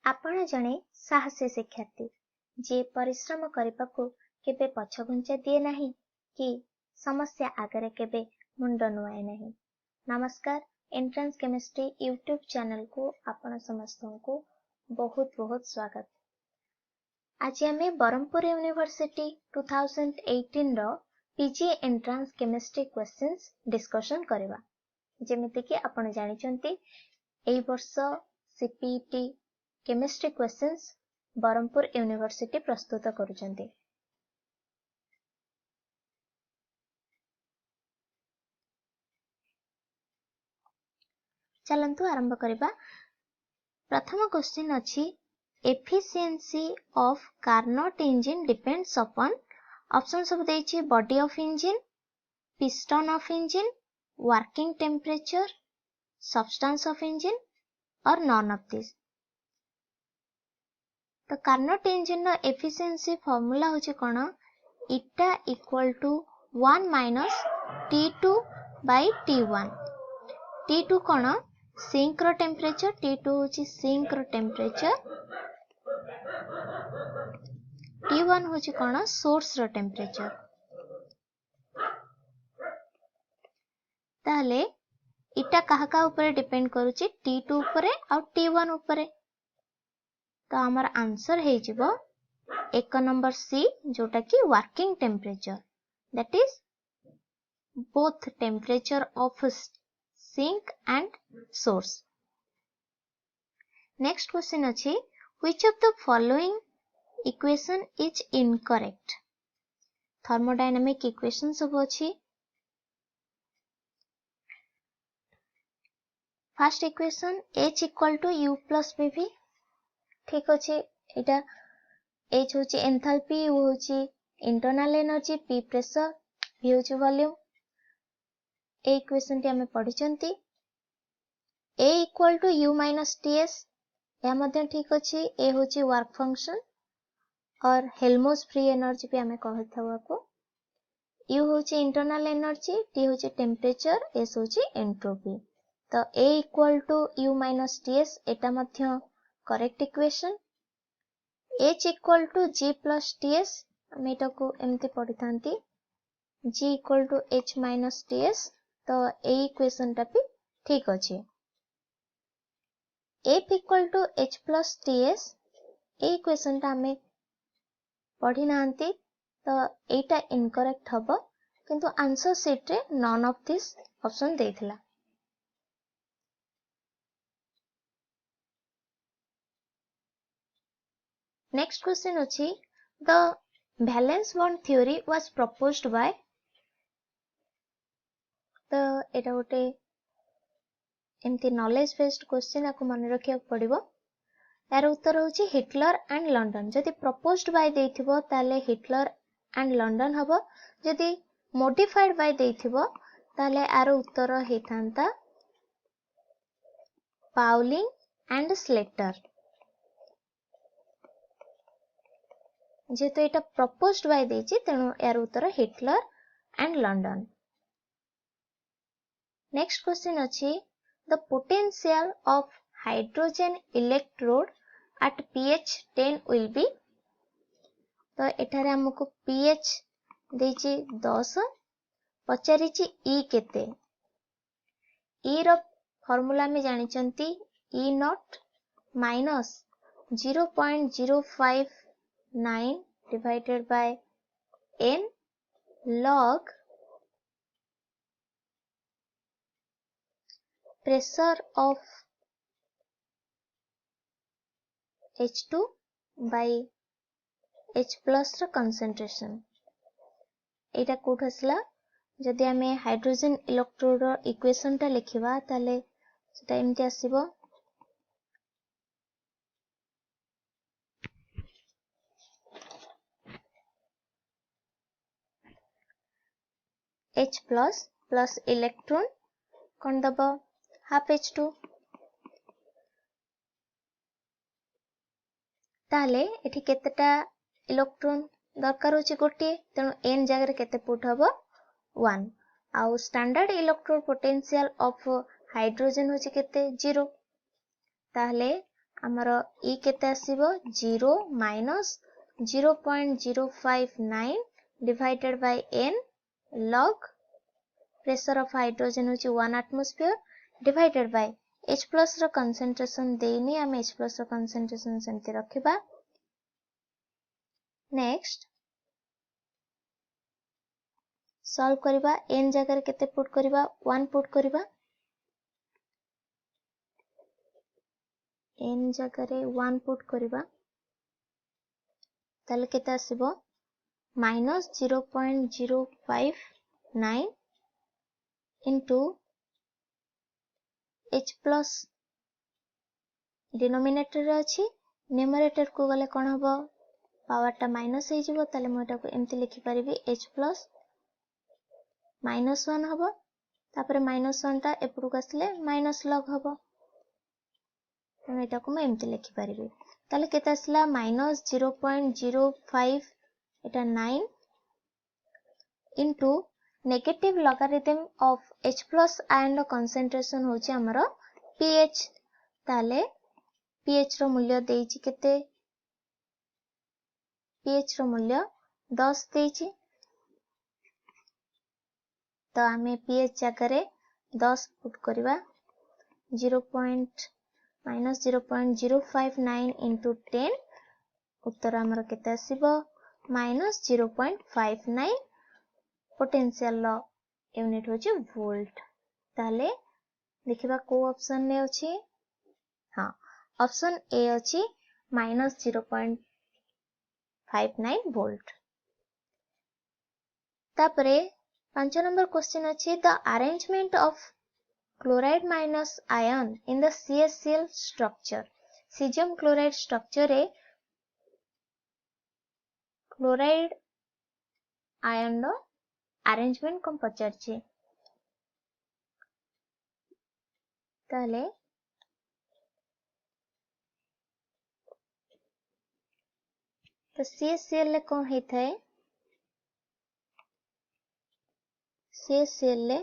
आपण जणे साहसी शिक्षार्थी जे परिश्रम करने केबे पछघुंचा दिए नहीं कि समस्या आगरे केबे मुंड नुआए नहीं। नमस्कार, एंट्रेंस केमिस्ट्री यूट्यूब चैनल को आपण समस्त को बहुत बहुत स्वागत। आज आम बरहमपुर यूनिवर्सिटी 2018 रो PG entrance chemistry questions discussion करवा। जेमिति कि आपण जानिचंती एई वर्ष CPT chemistry questions Berhampur university प्रस्तुत करुचंती। चलंतु आरंभ करबा। प्रथम क्वेश्चन अछि efficiency of Carnot engine depends upon option सब देछि body of engine, piston of engine, working temperature, substance of engine और नॉन ऑफ दिस। तो कार्नोट इंजिन रो एफिशिएंसी फार्मूला होछि कोन eta equal to 1 minus T2 by T1। T2 कोन sink रो temperature, T2 होछि सिंक रो टेम्परेचर, T1 होछि कोन सोर्स रो टेम्परेचर। ताले इटा कहा का ऊपर डिपेंड करूछि T2 ऊपर और T1 ऊपर। तो हमार आंसर है जिवो एक नंबर सी जोटा कि working temperature, that is both temperature of sink and source. Next question अछि which of the following equation is incorrect. Thermodynamic equation सब अछि। First equation H equal to U plus BV। ठीक अछि, एटा H होछि enthalpy, U होछि internal energy, P pressure, V होछि volume. ए इक्वेशन टी हमें पढिचंती। A equal to U minus TS या मध्य ठीक अछि। A होछि वर्क फंक्शन और हेल्महोल्ट्ज फ्री एनर्जी पे हमें कहथवा को। U होछि इंटरनल एनर्जी, T होछि टेम्परेचर, S होछि एंट्रोपी। तो A equal to U minus TS एटा मध्य correct equation. H equal to G plus TS हम एटा को एमते पढ़ी थांती G equal to H minus TS। तो ए इक्वेशन टा भी ठीक अछि। F equal to H plus TS ए इक्वेशन टा हमें पढ़ी नांती, तो एटा इनकरेक्ट हबो, किंतु आंसर शीट रे नॉन ऑफ दिस ऑप्शन देथिला। नेक्स्ट क्वेश्चन अछि the valence bond theory was proposed by. तो एटा गोटे एमती नॉलेज बेस्ड क्वेश्चन आपको मन रखिया पड़िबो। यार उत्तर होछि हिटलर एंड लंडन। जदि प्रपोज्ड बाय देथिबो ताले हिटलर एंड लंडन हबो, जदि मॉडिफाइड बाय देथिबो ताले यार उत्तर हेतांता पाउलिंग एंड स्लेटर। जेतो एटा प्रपोज्ड बाय देछि तेनु यार उत्तर Heitler and London. Next question अछि the potential of hydrogen electrode at pH 10 will be. तो एठारे हमको pH देछि 10, पचारिछि E केते। E रो फार्मूला में जानिचंती E naught minus 0.059 divided by n log pressure of H2 by H plus रो concentration। एटा कोठ असला जदि हमें हाइड्रोजन इलेक्ट्रोड रो इक्वेशन टा लिखिबा ताले सेटा एमति आसीबो H plus plus इलेक्ट्रॉन कोन दबो हाफ H2। ताले एठी केतेटा इलेक्ट्रॉन दरकार होछि गोटे, तेनु n जगह रे केते पुट हबो 1। आउ standard electrode potential of hydrogen होछि केते 0। ताले आमर ई केते आसीबो 0 minus 0.059 divided by n log pressure of hydrogen होची 1 atmosphere divided by H plus रो कंसंट्रेशन देनी हम H प्लस रो कंसंट्रेशन सेमते रखिबा। नेक्स्ट सॉल्व करिबा n जगह रे केते पुट करिबा 1 पुट करिबा n जगह रे 1 पुट करिबा ताले केते आसीबो minus 0.059 into H plus denominator रे अछि न्यूमरेटर को गले कोन हबो पावर टा माइनस हे जिवो ताले मोटा को एम्ति लिखि परिबी H प्लस -1 हबो तापरे -1 टा एपडू आसले माइनस लॉग हबो तो एटा को मैं एम्ति लिखि परिबी ताले केते आसला -0.05 एटा 9 into negative logarithm of H plus ion रो कंसंट्रेशन होची हमरो pH ताले pH रो मूल्य देइची केते pH रो मूल्य 10 देइची तो आमे pH जगह रे 10 पुट करिबा -0.059 into 10 उत्तर हमरो केते आसीबो -0.59 पोटेंशियल लो यूनिट होची वोल्ट ताले देखिबा को ऑप्शन में अछि हां ऑप्शन ए अछि -0.59 वोल्ट। तापरे 5 नंबर क्वेश्चन अछि the arrangement of chloride minus ion in the CaCl structure caesium chloride structure रे क्लोराइड आयन रो अरेंजमेंट को पचार छी ताले तो CaCl ले कोन हेथाय CaCl ले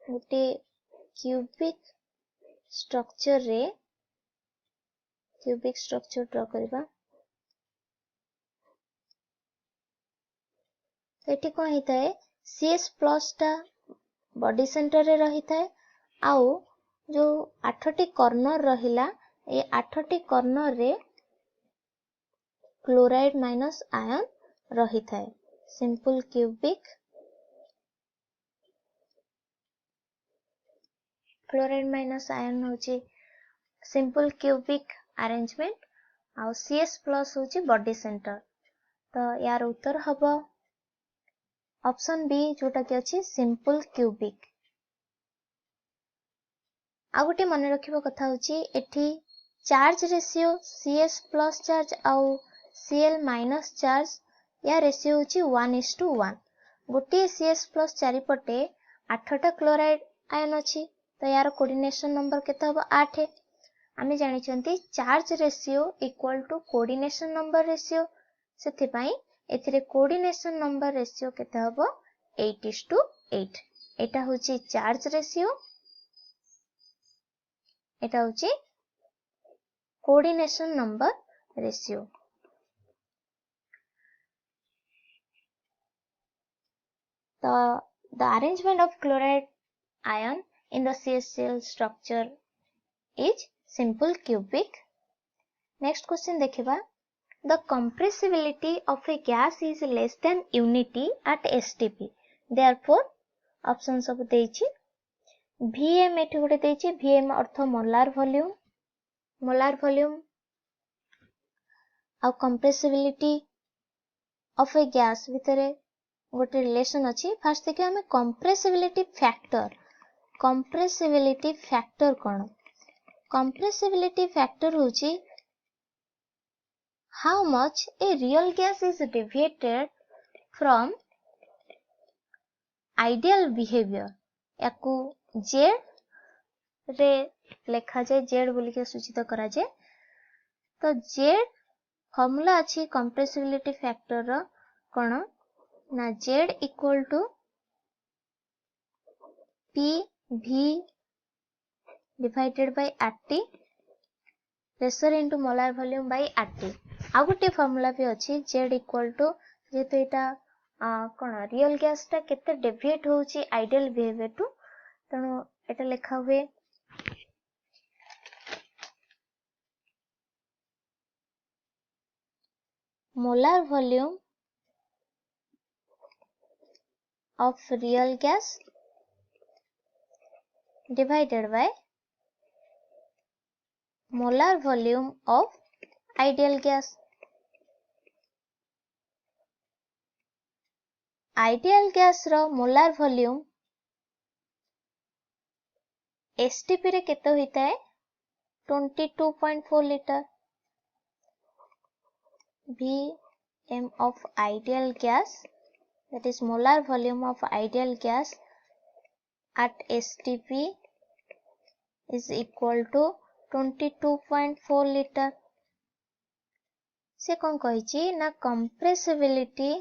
गोटे क्यूबिक स्ट्रक्चर ड्रा करबा एटी कोन हेथाय CS प्लस टा बॉडी सेंटर रे रही थाए आउ जो 8टी कॉर्नर रहिला ए 8टी कॉर्नर रे क्लोराइड माइनस आयन रही थाए simple cubic chloride minus ion होची सिंपल क्यूबिक अरेंजमेंट आउ CS प्लस होची बॉडी सेंटर तो यार उत्तर हबो ऑप्शन बी जोटा कि अछि सिंपल क्यूबिक। आ गोटे मन रखिबो कथा होची एठी charge ratio CS plus charge आउ Cl माइनस चार्ज या रेशियो होची 1:1 गोटे CS प्लस चारिपटे 8टा क्लोराइड आयन अछि तो यार कोऑर्डिनेशन नंबर केते हबो 8 आमे जानि चंती charge ratio equal to coordination number ratio सेथि पई एथिरे कोऑर्डिनेशन नंबर रेशियो केते हबो 8:8 एटा होची चार्ज रेशियो एटा होची coordination number ratio. The arrangement of chloride ion in the CaCl structure is simple cubic. Next question देखिबा the compressibility of a gas is less than unity at STP therefore option सब देइछि Vm एठी गोटे देइछि Vm अर्थ molar volume आ compressibility of a gas भितरे गोटे relation अछि फर्स्ट देखिए हमें compressibility factor कोन compressibility factor होची how much a real gas is deviated from ideal behavior याकू Z रे लिखा जाए Z बोली के सूचित करा जाए तो Z फॉर्मूला अछि compressibility factor रो कोन ना Z equal to PV divided by RT, pressure into molar volume by RT. ଆଉ ଗୋଟେ ଫର୍ମୁଲା ବି ଅଛି Z equal to जेहेतु एटा कौन रियल गैस टा केते डेविएट होउची आइडियल बिहेवियर टू तेणु एटा लिखा हुए molar volume of real gas divided by molar volume of ideal gas. Ideal gas row molar volume STP रे केते होता है 22.4 litre. Vm of ideal gas, that is molar volume of ideal gas at STP is equal to 22.4 litre. से कौन कहिची ना compressibility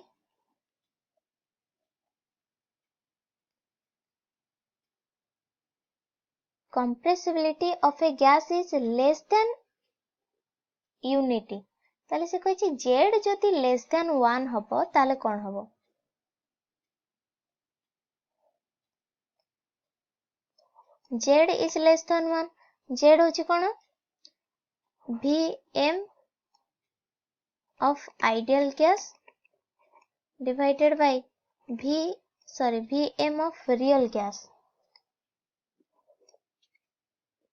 of a gas is less than unity. ताले से कहिची Z जति less than 1 हबो ताले कौन हबो Z is less than 1. Z होची कौन Vm of ideal gas divided by Vm of real gas.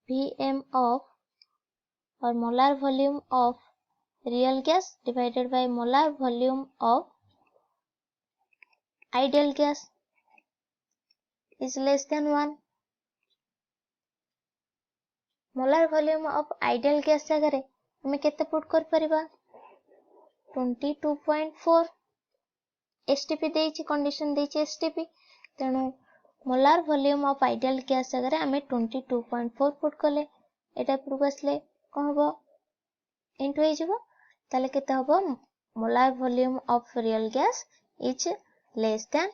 Vm of or molar volume of real gas divided by molar volume of ideal gas is less than 1. Molar volume of ideal gas जगह रे हमें केते put कर परिबा 22.4 STP देइची condition देइची STP तेणु molar volume of ideal gas जगह रे हमें 22.4 put कले एटा पुट बसले कोन हबो इनटू हे जिवो ताले केते हबो molar volume of real gas is less than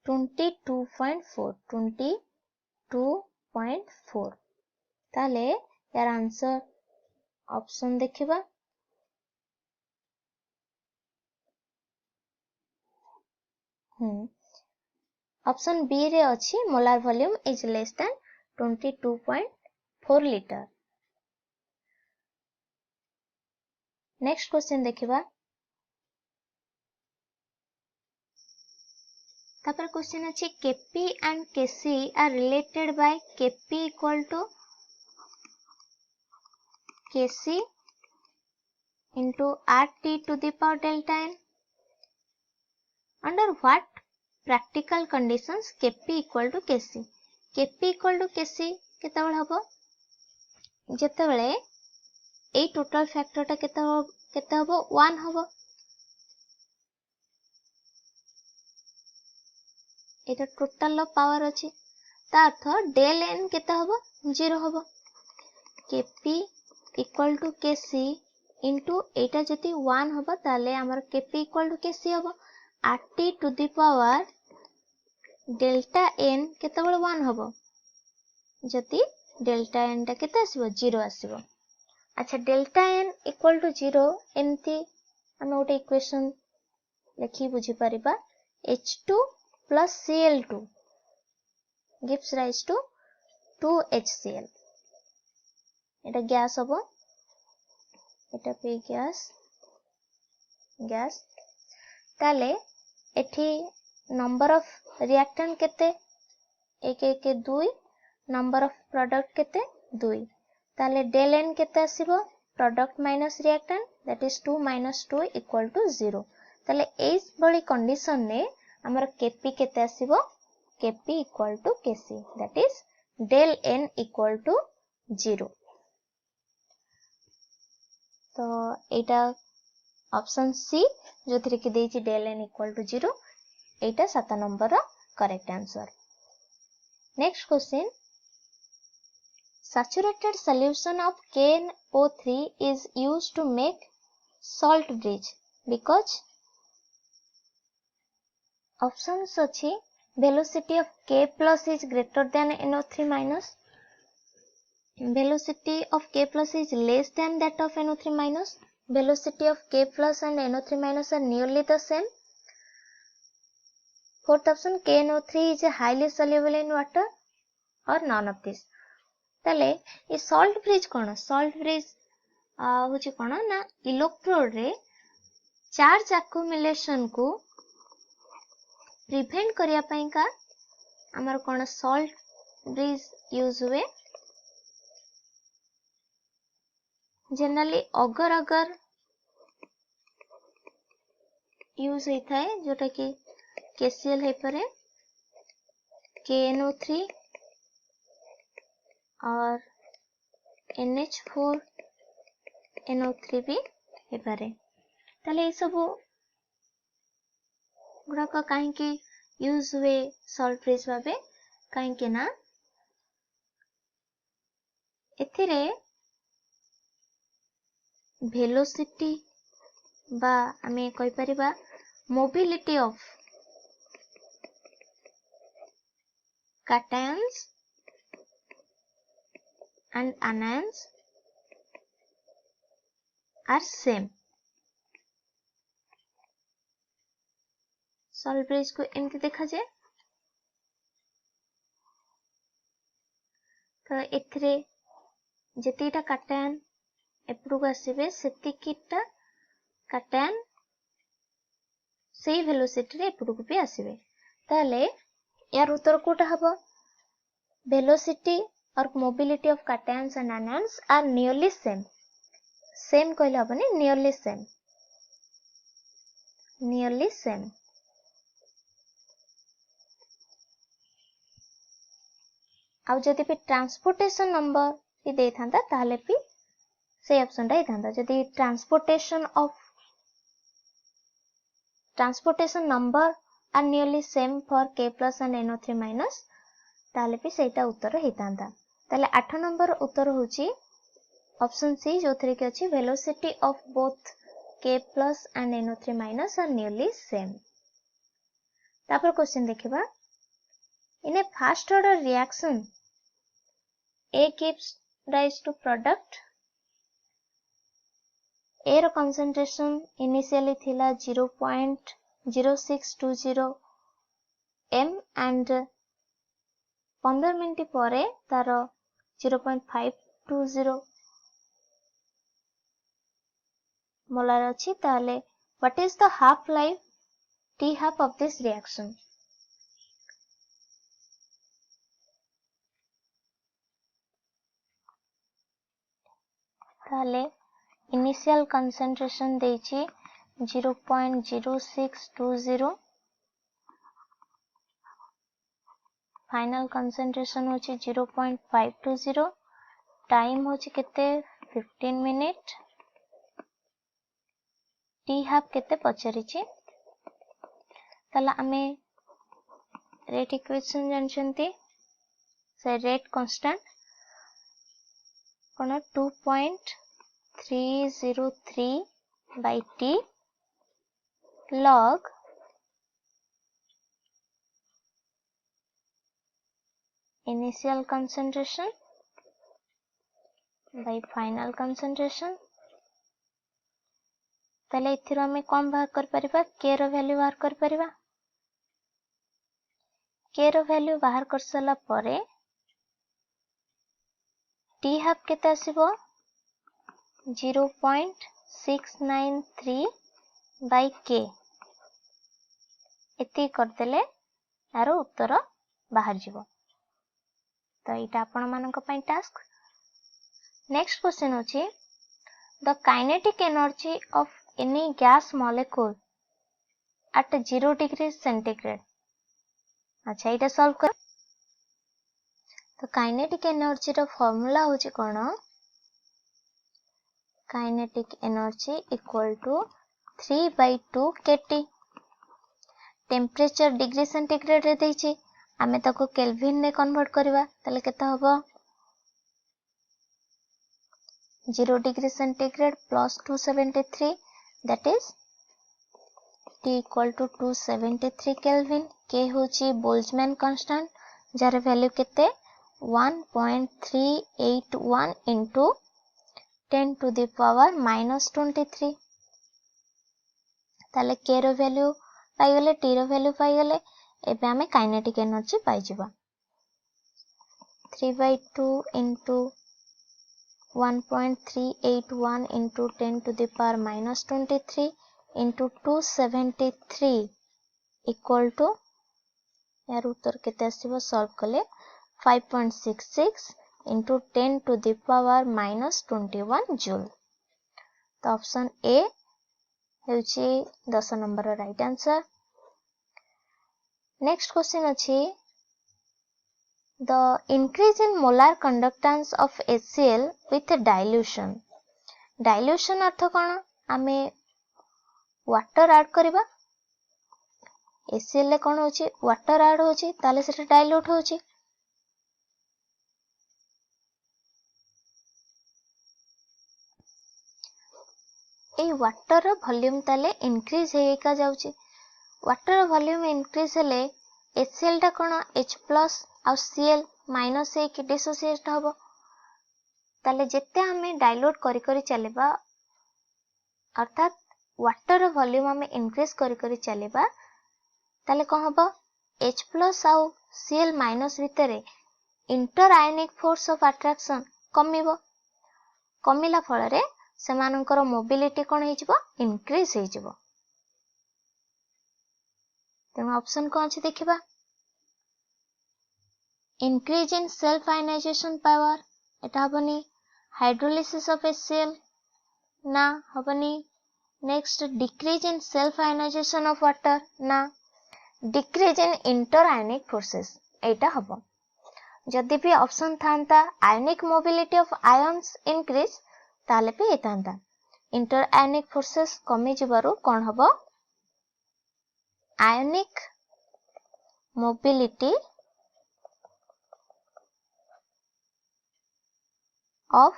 22.4 ताले यार आंसर ऑप्शन देखिबा ऑप्शन बी रे अछि molar volume is less than 22.4 liter. Next question देखिबा तापर क्वेश्चन अछि Kp and Kc are related by Kp equal to Kc into RT to the power delta n. Under what practical conditions Kp equal to Kc? Kp equal to Kc केतेबेले हबो जेतेबेले ए total factor टा केते हबो 1 हबो एटा total low power अछि ता अर्थ del n केते हबो 0 हबो. Kp equal to Kc into एटा जति 1 हबो ताले हमर Kp equal to Kc हबो RT to the power delta n केतेबेले 1 हबो जति डेल्टा n टा केते आसीबो 0 आसीबो. अच्छा डेल्टा n equal to 0 एमती हम ओटे इक्वेशन लिखि बुझी परिबा H2 plus Cl2 gives rise to 2HCl. Etah gas हबो एटा पे गैस ताले एठी नंबर ऑफ रिएक्टेंट केते 1 1 2 नंबर ऑफ प्रोडक्ट केते 2 ताले डेल n केते आसीबो product minus reactant that is 2 minus 2 equal to 0 ताले एस बळी कंडीशन ने हमर Kp केते आसीबो Kp equal to Kc that is del n equal to 0. तो एटा ऑप्शन सी जो थरे के देछि del n equal to 0 Etah 7 number रा correct answer. Next question saturated solution of KNO3 is used to make salt bridge because options अछि velocity of K plus is greater than NO3 minus, velocity of K plus is less than that of NO3 minus. Velocity of K plus and NO3 minus are nearly the same. Fourth option, KNO3 is highly soluble in water or none of this. ताले ये salt bridge कौन? Salt bridge होची कौन ना electrode रे charge accumulation को prevent करिया पई का हमर कौन salt bridge यूज हुए. जनरली अगर यूज होता है जोटा कि KCl है परे KNO3 और NH4 NO3 भी है परे. ताले ये सब गुड़ा का कहीं की यूज हुए सॉल्ट ब्रिज भावे कहीं के ना इथिरे वेलोसिटी बा हमें कोई परिबा mobility of cations and anions are same. Salt bridge को एमती देखा जाए तो एथिरे जेतीटा कैटायन एपरु आसीबे सेतिकिटा कैटायन सेही वेलोसिटी रे एपरु भी आसीबे. ताले यार उत्तर कोटा हबो वेलोसिटी और mobility of cations and anions are nearly same. Same कहले हबनी नियरली सेम. Nearly same. आउ जदि भी ट्रांसपोर्टेशन नंबर भी दे थांता ताले भी से ऑप्शन रे थांता. जदि transportation number are nearly same for K plus and NO3 minus ताले भी सेटा उत्तर ही थांता. ताले 8 नंबर उत्तर होची ऑप्शन सी जो थरे के अछि velocity of both K plus and NO3 minus are nearly same. तापर क्वेश्चन देखिबा in a first order reaction A gives rise to product. A रो concentration initially थिला 0.0620 m and 15 मिनट परे तारो 0.520 मोलार अछि. ताले what is the half life T half of this reaction? ताले initial concentration देछि 0.0620 final concentration होछि 0.520 time होछि केते 15 मिनिट टी हाफ केते पचरिछि. तला हमें रेट इक्वेशन जानछंती से rate constant cone 2.303 by T log initial concentration by final concentration. तले इथिरो हमें कौन बाहर कर परिबा K रो वैल्यू बाहर कर परिबा. K रो वैल्यू बाहर कर सला परे T हाफ केते आसीबो 0.693 by K एती कर देले यारो उत्तर बाहर जीवो. तो इटा आपण मानक पई टास्क. नेक्स्ट क्वेश्चन होची the kinetic energy of any gas molecule at 0 degree centigrade. अच्छा इटा सॉल्व कर. तो काइनेटिक एनर्जी रो फार्मूला होची कोन kinetic energy equal to 3/2 kT. Temperature degree centigrade रे देछि आमे ताको केल्विन ने कन्वर्ट करबा तले केता होबो 0 degree centigrade plus 273 that is T equal to 273 Kelvin. K होची बोल्ट्जमैन कांस्टेंट जार वैल्यू केते 1.381 into 10 to the power minus 23 ताले k रो वैल्यू पाइगले t रो वैल्यू पाइगले एबे हमें काइनेटिक एनर्जी पाइ जिबा 3/2 into 1.381 into 10 to the power minus 23 into 273 equal to यार उत्तर केते आसीबो solve कले 5.66 into 10 to the power minus 21 joule तो option A हेउची 10 number right answer next question अछि the increase in molar conductance of HCl with dilution अर्थ कोन आमे water add करबा HCl ले कोन होची वाटर ऐड होची ताले सेटा डाइल्यूट होची ए वाटर वॉल्यूम ताले इंक्रीज हेका जाउची वाटर वॉल्यूम इंक्रीज हेले HCl टा कोन H+ और Cl माइनस एक डिसोसिएट हबो ताले जेते हमें डाइल्यूट करी करी चलेबा अर्थात वाटर वॉल्यूम हमें इंक्रीज करी करी चलेबा ताले कोन हबो H+ और Cl माइनस भितरे inter ionic force of attraction कमिला फल रे सेमानकर मोबिलिटी कोन हेजिबो इंक्रीज हेजिबो तेनो ऑप्शन कोन अछि देखिबा increase in self ionization power Etah हबनी hydrolysis of HCl ना हबनी next decrease in self ionization of water ना decrease in inter ionic forces एटा हबो जदि भी ऑप्शन थांता ionic mobility of ions increase ताले पे एतांता इंटर आयनिक फोर्सेस कमी जिबारु कोन हबो आयनिक मोबिलिटी of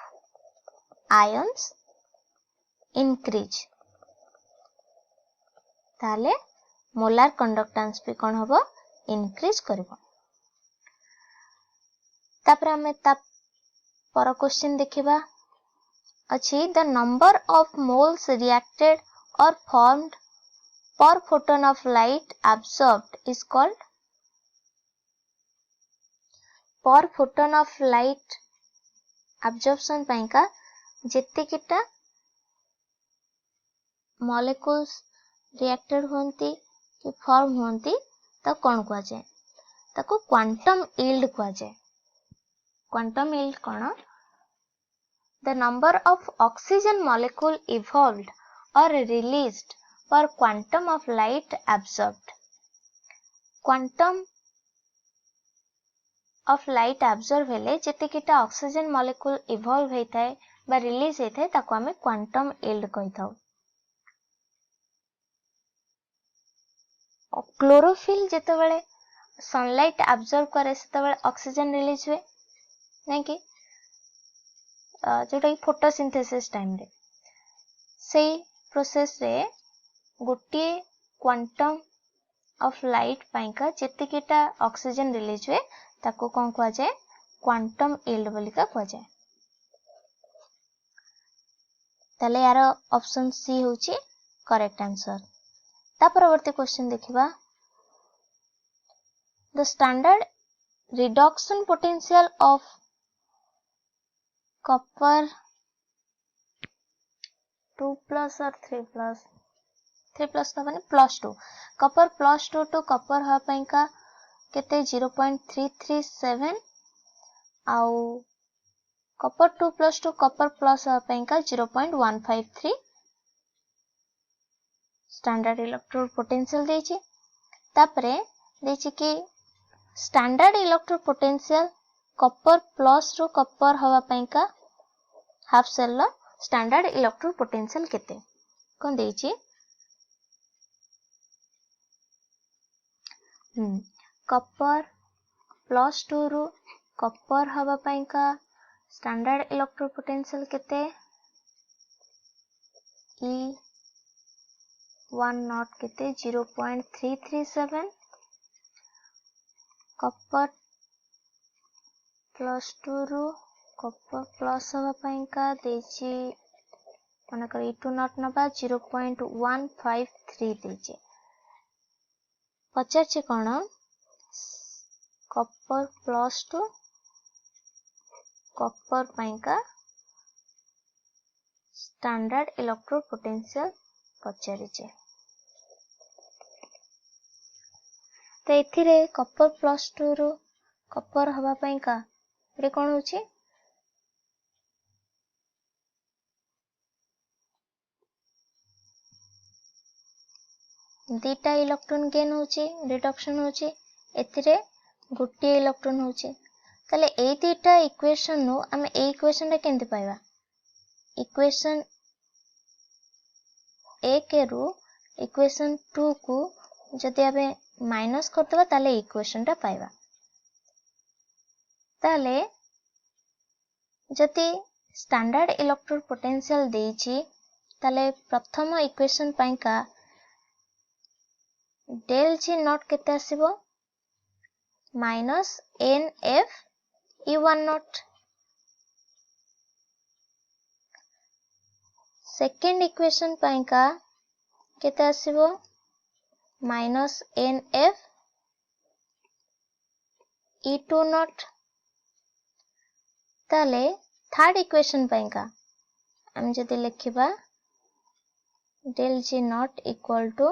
ions increase ताले मोलार कंडक्टेंस भी कोन हबो इंक्रीज करबो तापर हमें ता पर क्वेश्चन देखिबा अछि the number of moles reacted or formed per photon of light absorbed is called per photon of light absorption पाइका जेते किटा मॉलिक्यूल्स रिएक्टेड होंती कि फॉर्म होंती त कोन को जाय ताको क्वांटम यील्ड को जाय quantum yield cone the number of oxygen molecule evolved और रिलीज्ड पर quantum of light absorbed quantum of light absorb हेले जेते किटा ऑक्सीजन मॉलिक्यूल इवॉल्व हेताय बा रिलीज हेताय ताको हमें क्वांटम यील्ड कहिथाउ क्लोरोफिल जेते बेले सनलाइट एब्जॉर्ब करे सेते बेले ऑक्सीजन रिलीज हुए नै कि जोटा फोटोसिंथेसिस टाइम रे सेही प्रोसेस रे गोटे क्वांटम ऑफ लाइट पाइका जेते किटा ऑक्सीजन रिलीज हुए ताको कोन को जाय क्वांटम यील्ड बोलिका को जाय तले यार ऑप्शन सी होची करेक्ट आंसर ता परवर्ती क्वेश्चन देखिबा the standard reduction potential of copper 2+ और 3+ 3+ का माने +2 कॉपर +2 टू कॉपर हा पाइका केते 0.337 आउ कॉपर 2+2 कॉपर प्लस हा पाइका 0.153 स्टैंडर्ड इलेक्ट्रोड पोटेंशियल देछि तापरे देछि कि standard electrode potential copper plus रो कॉपर हवा पाइका हाफ सेल लो स्टैंडर्ड इलेक्ट्रोड पोटेंशियल केते कोन देछि कॉपर +2 रो कॉपर हवा पाइका स्टैंडर्ड इलेक्ट्रोड पोटेंशियल केते E10 केते 0.337 कॉपर +2 ରୁ कॉपर प्लस हवा पाइका देछि मनकर E2 नॉट नबा 0.153 देछि पचारछि कोन कॉपर प्लस टू कॉपर पाइका स्टैंडर्ड इलेक्ट्रोड पोटेंशियल पचारिछे तो एथिरे कॉपर प्लस टू रू कॉपर हवा पाइका रे कोन होछि दीटा इलेक्ट्रॉन गेन होछि रिडक्शन होछि एथिरे गोटे इलेक्ट्रॉन होछि तले ए दीटा इक्वेशन नो हम ए इक्वेशन रे केंति पाइबा इक्वेशन 1 रू इक्वेशन 2 को जदि आबे माइनस करतबा ताले इक्वेशन टा पाइबा ताले जदि स्टैंडर्ड इलेक्ट्रोड पोटेंशियल देछि ताले प्रथम इक्वेशन पाइका del G नॉट केते आसीबो minus NF E1 naught second equation पाइका केते आसीबो माइनस NF E2 नॉट ताले थर्ड इक्वेशन पाइका हम जदि लिखिबा del G नॉट इक्वल टू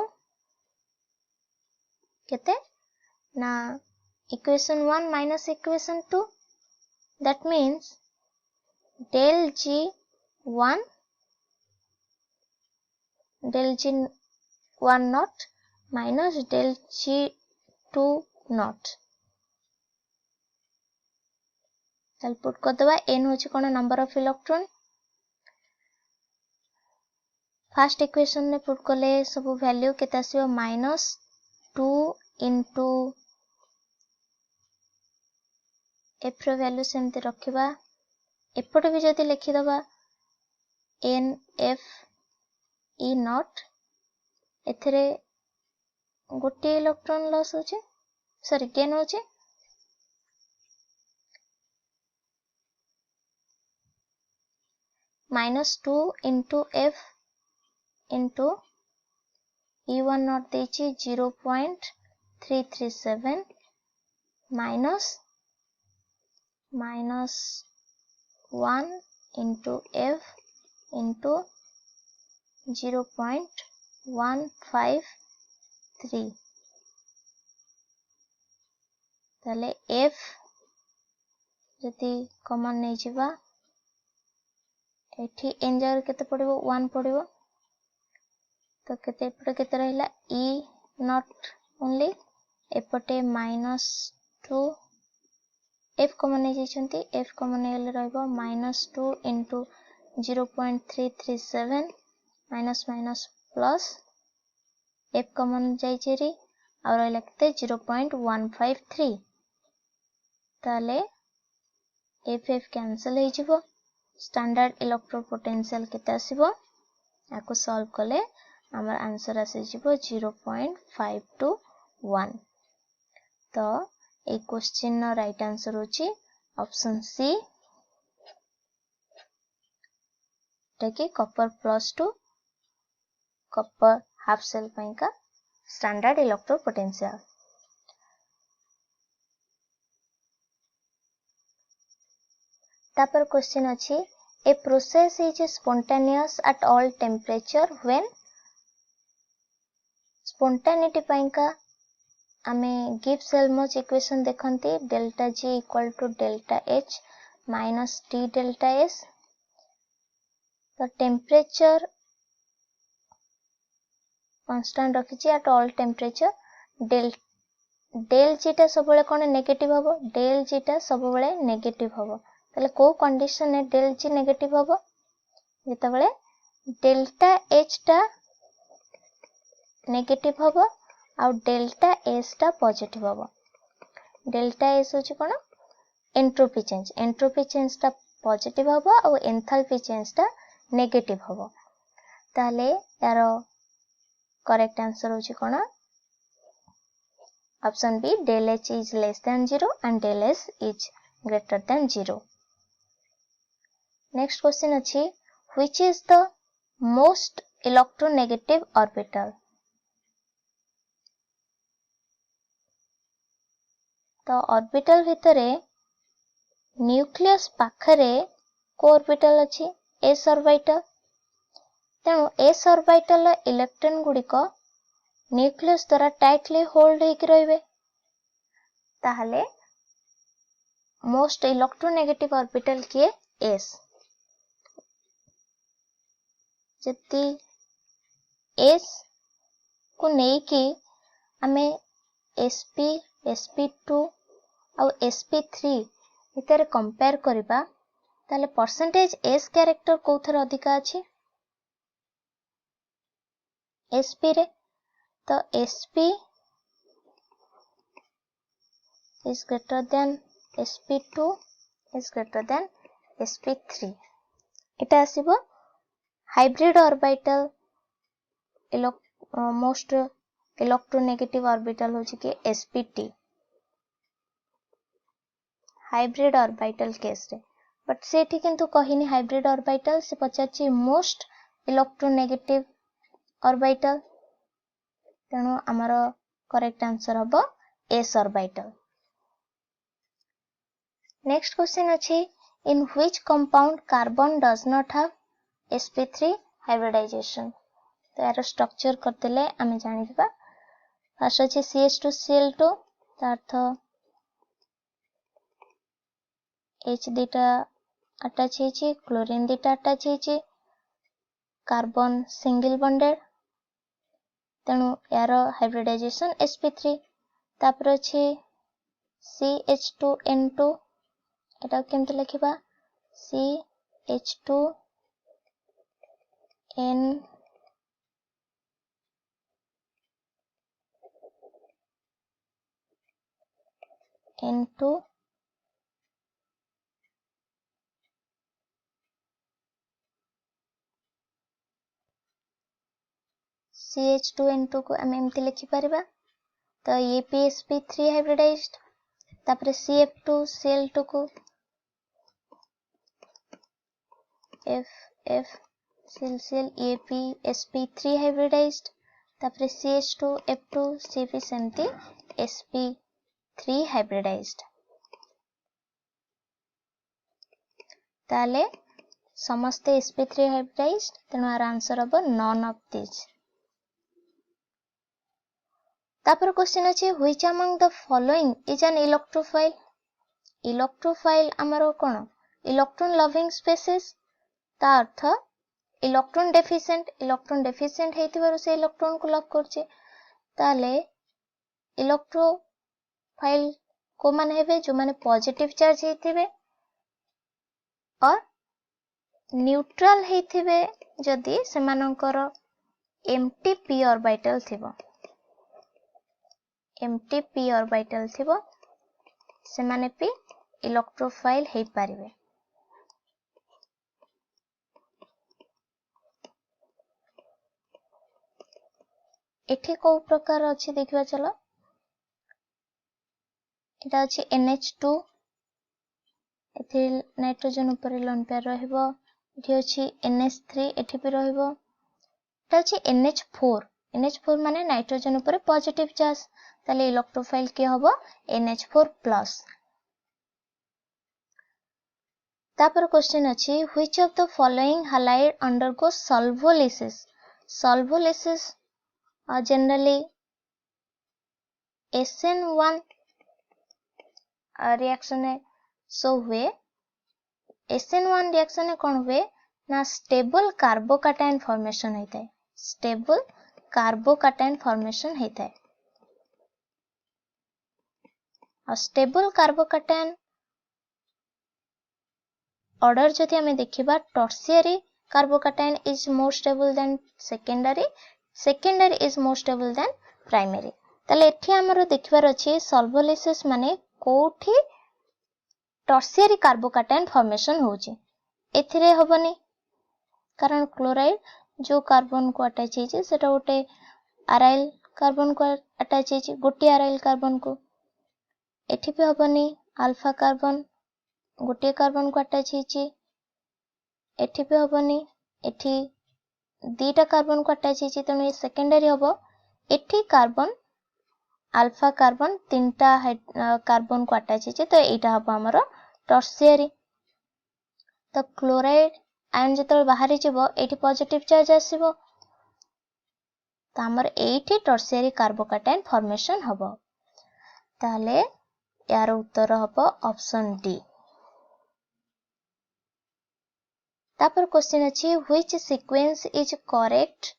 केते ना equation 1 minus equation 2 that means del G1 not minus del G2 not चल पुट कर दबा n होची कोन number of electron first equation में पुट करले सब वैल्यू केते आसीबो -2 into f रो वैल्यू सेमते रखिबा एपटे भी जति लिखि दबा NF E नॉट एथरे गोटे इलेक्ट्रॉन लॉस होचे सॉरी गेन होचे -2 into F into E1 not देछि 0.337 minus 1 into F into 0.153 ताले F जति कॉमन नै जिबा एठी n जार केते पड़िबो 1 पड़िबो तो केते एपटे केते रहला E नॉट ओनली एपटे -2 F कॉमन नै जैछंती F कॉमन नै रहइबो -2 into 0.337 minus minus plus F common जाइछेरी और रहला केते 0.153 ताले FF कैंसिल हो जिवो स्टैंडर्ड इलेक्ट्रोड पोटेंशियल केते आसीबो याको सॉल्व कले हमर आंसर आसे जिवो 0.521 तो ए क्वेश्चन नो राइट आंसर होची ऑप्शन सी ताकि कॉपर +2 कॉपर हाफ सेल पाइका स्टैंडर्ड इलेक्ट्रोड पोटेंशियल तापर क्वेश्चन अछि a process is spontaneous at all temperature when spontaneity पाइका आमे गिब्स हेल्महोल्ट्ज इक्वेशन देखंती delta G equal to delta H minus T delta S तो temperature constant रखिछि at all temperature del G टा सबले कोन नेगेटिव हबो डेल G टा सबले नेगेटिव हबो तले को कंडीशन है डेल G नेगेटिव हबो जेतबेले डेल्टा H टा नेगेटिव हबो आ डेल्टा S टा पॉजिटिव हबो डेल्टा S होची कोन एंट्रोपी चेंज टा पॉजिटिव हबो आ एंथैल्पी चेंज टा नेगेटिव हबो ताले यारो करेक्ट आंसर होची कोन option B del H is less than 0 and del S is greater than 0. Next question अछि, which is the most electronegative orbital? तो ऑर्बिटल भितरे न्यूक्लियस पाखरे को ऑर्बिटल अछि s ऑर्बिटल। तेणु s ऑर्बिटल इलेक्ट्रॉन गुड़िक न्यूक्लियस द्वारा टाइटली होल्ड होइक रहिबे। ताहले मोस्ट इलेक्ट्रोनेगेटिव ऑर्बिटल किए s। जति s को नेकी आमे sp sp2 और sp3 भितर कंपेयर करिबा ताले परसेंटेज s कैरेक्टर कोथर अधिका अछि sp रे। तो sp is greater than sp2 is greater than sp3 इटा आसीबो hybrid orbital most electronegative orbital होछि कि spt हाइब्रिड ऑर्बिटल केस रे। बट सेठी किंतु कहिनी हाइब्रिड ऑर्बिटल से पचाछि मोस्ट इलेक्ट्रोनेगेटिव ऑर्बिटल। तेणु हमर करेक्ट आंसर हबो s ऑर्बिटल। नेक्स्ट क्वेश्चन अछि, in which compound carbon does not have sp3 hybridization? तो यार स्ट्रक्चर करतेले आमे जानिबा। फर्स्ट अछि CH2Cl2 अर्थ H दिटा अटैच हेछि, क्लोरीन दिटा अटैच हेछि, कार्बन सिंगल बॉन्डेड, तेणु यार हाइब्रिडाइजेशन sp3। तापर अछि CH2N2 एटा केमते लिखिबा CH2N2 CH2N2 को हम एमती लिखि परिबा। तो ये sp3 हाइब्रिडाइज्ड। तापर CF2Cl2 को FFCl sp3 हाइब्रिडाइज्ड। तापर CH2F2 सी भी सेमती sp3 हाइब्रिडाइज्ड। ताले समस्ते sp3 हाइब्रिडाइज्ड, तेणु आर आंसर हबो नॉन ऑफ दिस। तापर क्वेश्चन अछि, which among the following is an electrophile? Electrophile हमरो कोन इलेक्ट्रॉन लविंग स्पीसीज। ता अर्थ इलेक्ट्रॉन डेफिशिएंट हेतिबारु से इलेक्ट्रॉन को लव करचे। ताले इलेक्ट्रोफाइल को माने हेबे जो माने पॉजिटिव चार्ज हेतिबे और न्यूट्रल हेतिबे जदि सेमानकर एम्प्टी p ऑर्बिटल थिबो। एम्प्टी p ऑर्बिटल थिबो सेमाने भी इलेक्ट्रोफाइल हेइ पारिबे। एठी को प्रकार अछि देखिबा चलो। एटा अछि NH2, एथि नाइट्रोजन ऊपर लोन पेयर रहइबो। एठी अछि NH3, एठी भी रहइबो। एटा अछि NH4 माने नाइट्रोजन ऊपर पॉजिटिव चार्ज, ताले इलेक्ट्रोफाइल के हबो NH4+। तापर क्वेश्चन अछि, which of the following halide undergo solvolysis? Solvolysis generally SN1 reaction है सो हुए। SN1 रिएक्शन है कौन हुए ना स्टेबल कार्बोकैटायन फॉर्मेशन होता है। स्टेबल कार्बोकैटायन फॉर्मेशन होता है। और स्टेबल कार्बोकैटायन ऑर्डर जति हमें देखिबा, tertiary carbocation is more stable then secondary is more stable then primary. ताले एठी हमरो देखिबार अछि सॉल्वोलिसिस माने कोठी टर्शियरी कार्बोकैटायन फॉर्मेशन होची। एथिरे होबनी कारण क्लोराइड जो कार्बन को अटैच हेछि सेटा गोटे अराइल कार्बन को अटैच हेछि, गोटी अराइल कार्बन को। एठी पे होबनी अल्फा कार्बन गोटे कार्बन को अटैच होइछि एठी भी हबनी एठी दीटा कार्बन को अटैच होइछि तने सेकेंडरी हबो एठी कार्बन अल्फा कार्बन तीनटा कार्बन को अटैच होइछि तो एटा हबो हमरो टर्शियरी तो क्लोराइड आयन जतल बाहरी जिवो एठी पॉजिटिव चार्ज आसीबो तो हमर एठी टर्शियरी कार्बोकैटायन फॉर्मेशन हबो ताले यार उत्तर हबो ऑप्शन डी। तापर क्वेश्चन अछि which sequence is correct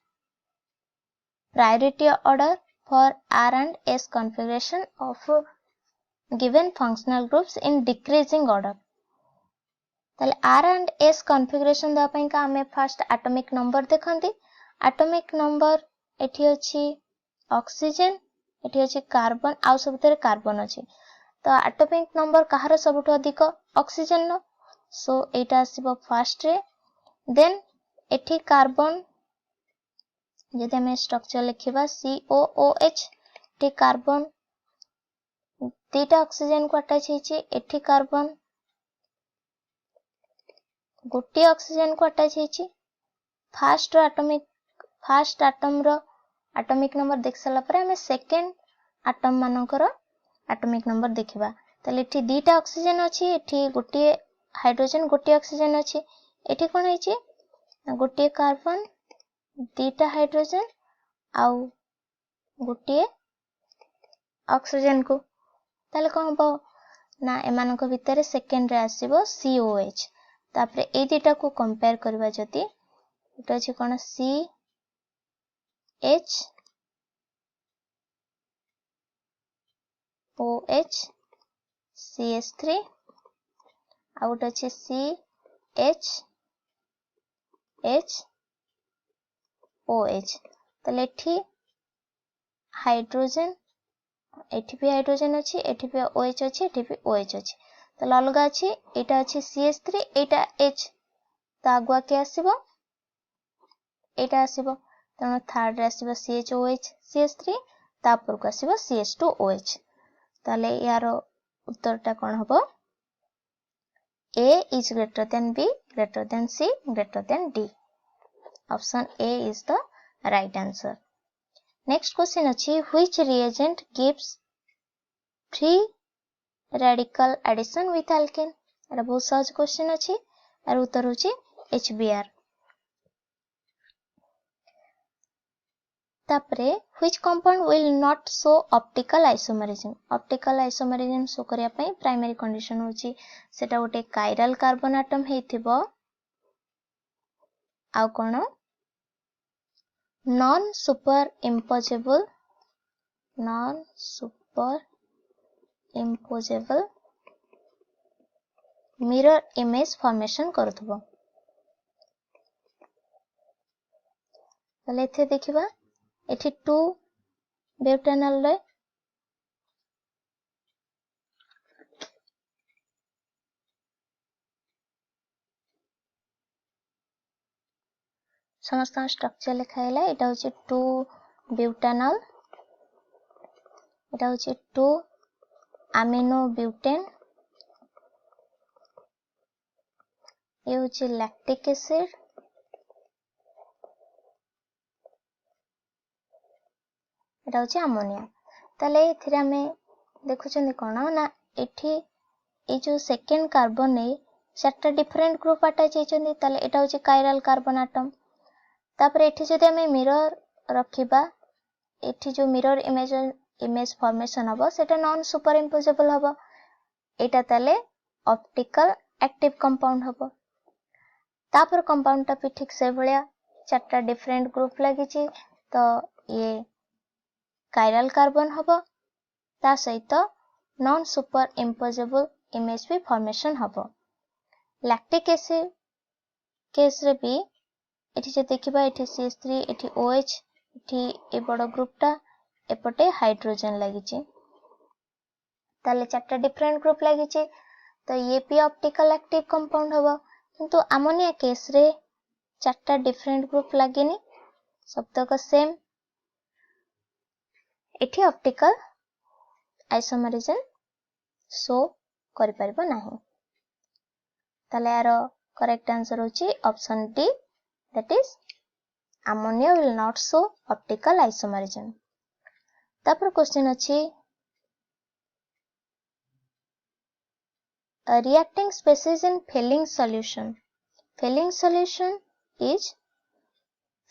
priority order for R and S configuration of given functional groups in decreasing order ताले R and S configuration दा पई का हमें फर्स्ट एटॉमिक नंबर देखंती एटॉमिक नंबर एठी अछि ऑक्सीजन एठी अछि कार्बन आ सबतरे कार्बन अछि तो एटॉमिक नंबर कहार सबटो अधिक ऑक्सीजन नो सो एटा आसीबो फर्स्ट रे देन एठी कार्बन यदि हमें स्ट्रक्चर लिखिबा COOH टी कार्बन दीटा ऑक्सीजन को अटैच होइछि एठी कार्बन गोटे ऑक्सीजन को अटैच होइछि फर्स्ट एटम रो एटॉमिक नंबर देख सला पर हमें सेकंड एटम मानकर एटॉमिक नंबर देखिबा तले एठी दीटा ऑक्सीजन अछि एठी गोटे हाइड्रोजन गोटे ऑक्सीजन अछि एठी कोन होइछि गोटे कार्बन दीटा हाइड्रोजन आउ गोटे ऑक्सीजन को ताले कोन हो ना एमान को भीतर सेकंड रे आसीबो COH तापरे ए दीटा को कंपेयर करबा जति एटा अछि कोन CH OH CH3 आउट अछि CH H OH तले एठी हाइड्रोजन एठी भी हाइड्रोजन अछि एठी भी OH अछि एठी भी OH अछि तले अलगा अछि एटा अछि CH3 एटा H ता आगुआ के आसीबो एटा आसीबो तनो थर्ड रे आसीबो CHOH CH3 तापर को आसीबो CH2OH ताले यारो उत्तरटा कोन हबो A is greater than B greater than C greater than D option A is the right answer. Next question achi which reagent gives free radical addition with alkane एटा बहुत सहज question अछि are उत्तर होछि HBr तापरे which compound will not show optical isomerism show करिया पई primary condition होछि सेटा गोटे कायरल कार्बन एटम हेथिबो आ कोन non superimposable mirror image formation करथबो तले एथे देखिबा एठी 2 ब्यूटेनॉल रे समस्त स्ट्रक्चर लिखाइला एटा होछि 2 ब्यूटेनॉल एटा होछि 2 अमीनो ब्यूटेन ये होछि लैक्टिक एसिड एटा होछि अमोनिया तले एथिरे हमें देखुछन कोन ना एठी ए जो सेकंड कार्बन ए चारटा डिफरेंट ग्रुप अटैच हेचंदी तले एटा होछि कायरल कार्बन एटम तापर एठी जदि हमें मिरर रखिबा एठी जो मिरर इमेज फॉर्मेशन हबो सेटा नॉन सुपर इम्पोजेबल हबो एटा तले ऑप्टिकल एक्टिव कंपाउंड हबो तापर कंपाउंड टा भी ठीक से भलिया चारटा डिफरेंट ग्रुप लागि छि तो ये कायरल कार्बन हबो ता सहित नॉन सुपर इम्पोजेबल इमेज भी फॉर्मेशन हबो लैक्टिक एसिड केस रे भी एठी जे देखिबा एठी CH3 एठी OH एठी ए बडो ग्रुपटा एपटे हाइड्रोजन लागि छि ताले चारटा डिफरेंट ग्रुप लागि छि तो ये भी ऑप्टिकल एक्टिव कंपाउंड हबो किंतु अमोनिया केस रे चारटा डिफरेंट ग्रुप लागिनी सब तक सेम एठी ऑप्टिकल आइसोमरिज्म शो करि परबो नाही ताले यार करेक्ट आंसर होची option D, that is ammonia will not show optical isomerism. तापर क्वेश्चन अछि reacting species in Fehling solution. Fehling solution is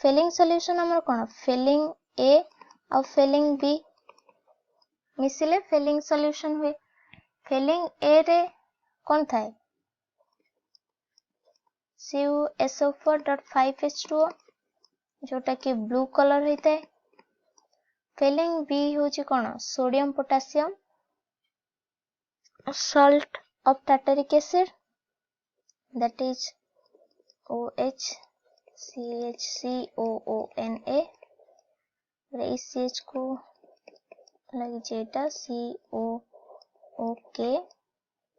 Fehling solution हमर कोन Fehling A और Fehling B मिसिले Fehling solution हुए. Fehling A रे कोन थाए CuSO4.5H2O जोटा कि ब्लू कलर होता है. Fehling B होची कोन sodium potassium salt of tartaric acid, that is OH CHCOONA. इस CH को लगी जेटा COOK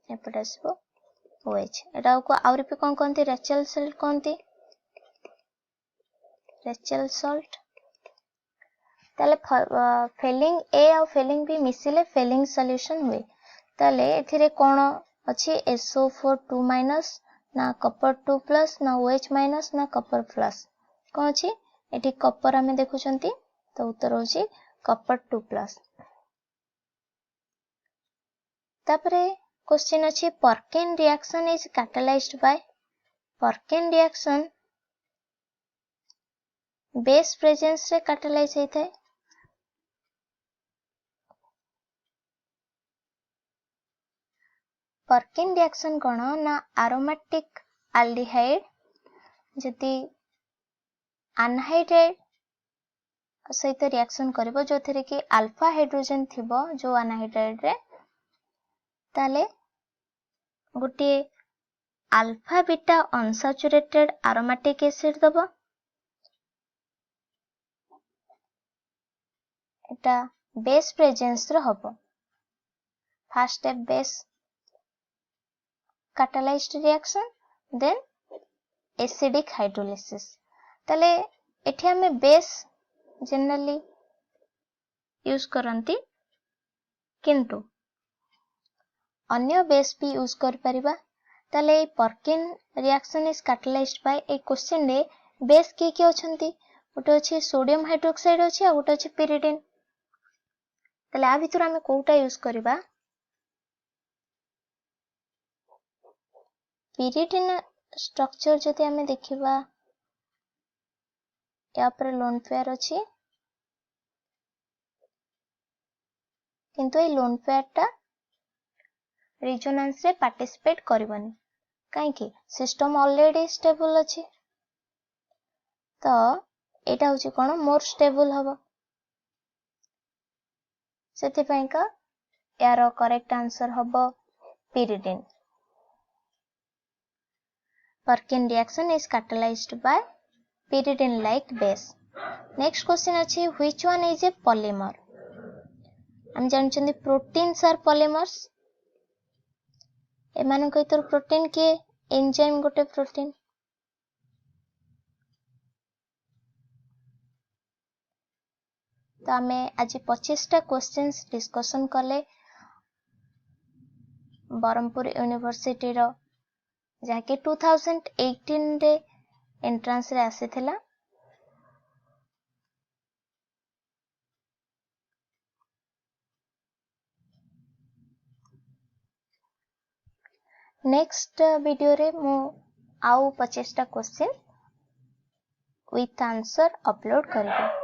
एपटे आसबो OH. एटा को आउरी पे कोन कोनती रेचल सल्ट कोनती रेचल सल्ट. ताले Fehling A और Fehling B मिसिले Fehling solution हुए. ताले एथिरे कोन अछि SO4 2- ना कॉपर 2+ ना OH- ना कॉपर प्लस कोन अछि एठी कॉपर हमें देखुचंती तो उत्तर होछि कॉपर 2+. तापरे क्वेश्चन अछि Perkin reaction is catalyzed by. Perkin reaction base presence रे catalyze होइथाय. Perkin reaction कोन ना aromatic aldehyde जति anhydride सहित रिएक्शन करबो जोथरे कि अल्फा हाइड्रोजन थिबो जो अनहाइड्राइड रे ताले गुटी alpha beta unsaturated aromatic acid दबो. एटा बेस प्रेजेंस रे हबो. First step base catalyzed reaction, then acidic hydrolysis. ताले एठी हमें बेस जनरली यूज करंती किंतु अन्य बेस भी यूज कर परिबा. ताले Perkin reaction is catalyzed by A question रे बेस के अछंती गोटे अछि सोडियम हाइड्रोक्साइड अछि आ गोटे अछि pyridine. ताले आ भितर हमें कोउटा यूज करबा pyridine स्ट्रक्चर जति हमें देखिबा या पर लोन पेयर अछि किंतु ए लोन पेयर टा रेजोनेंस रे पार्टिसिपेट करबनी काहे कि सिस्टम ऑलरेडी स्टेबल अछि तो एटा होची कोन मोर स्टेबल हबो. सेति पय का यार करेक्ट आंसर हबो pyridine. Perkin reaction is catalyzed by pyridine like base. Next question अछि which one is a polymer. हम जानछन्ती प्रोटीन्स आर पॉलीमर्स. एमान को इतर प्रोटीन के एंजाइम गोटे प्रोटीन. तो हमें आज 25 टा क्वेश्चंस डिस्कशन कले बरमपुर यूनिवर्सिटी रो जाके 2018 रे एंट्रेंस रे आसीथिला. नेक्स्ट वीडियो रे मु आउ 25 टा क्वेश्चन विथ आंसर अपलोड करबे.